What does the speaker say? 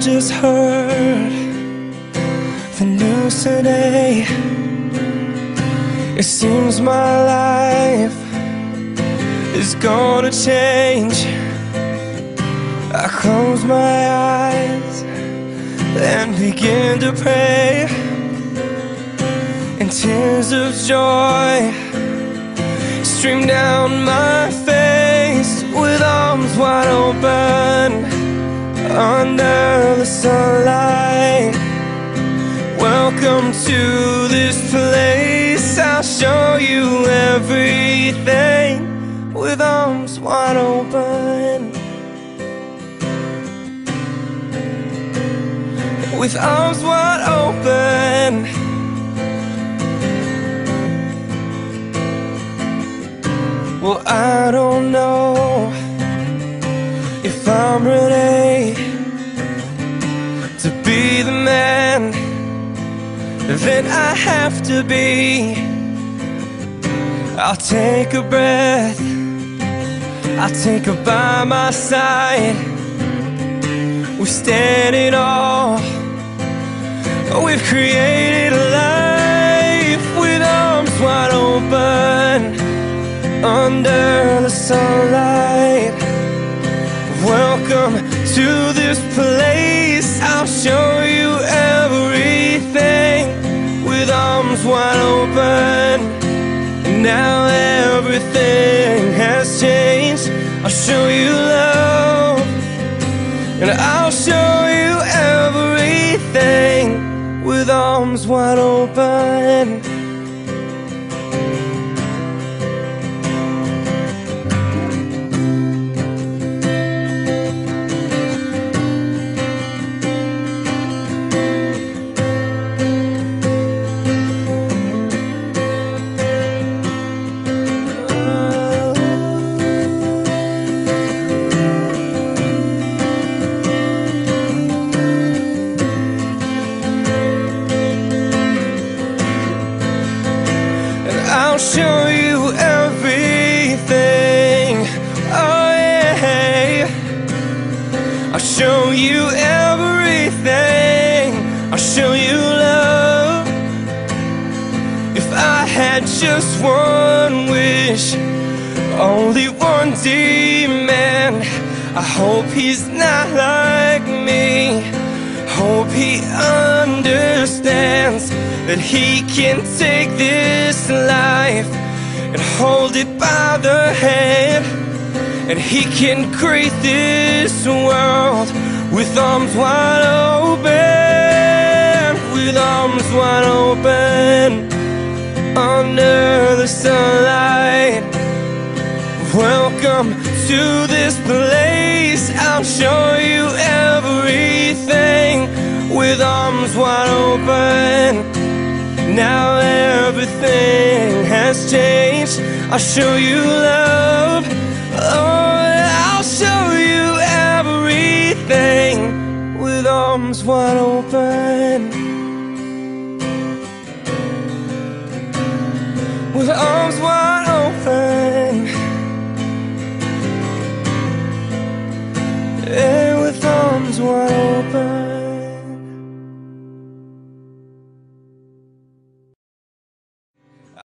just heard the news today. It seems my life is gonna change. I close my eyes and begin to pray, and tears of joy stream down my face. With arms wide open under the sunlight, welcome to this place. I'll show you everything. With arms wide open, with arms wide open. Well, I don't know if I'm ready to be the man that I have to be. I'll take a breath, I'll take her by my side. We're standing all, we've created a life. With arms wide open under the sunlight, welcome to this place. I'll show you everything. With arms wide open, now everything has changed. I'll show you love, and I'll show you everything. With arms wide open. I'll show you everything. Oh yeah, I'll show you everything. I'll show you love. If I had just one wish, only one demand, I hope he's not like me. Hope he understands that he can take this life and hold it by the hand, and he can create this world with arms wide open. With arms wide open under the sunlight, welcome to this place. I'll show you everything. With arms wide open, now everything has changed. I'll show you love. Oh, I'll show you everything. With arms wide open, with arms wide open, yeah, with arms wide open.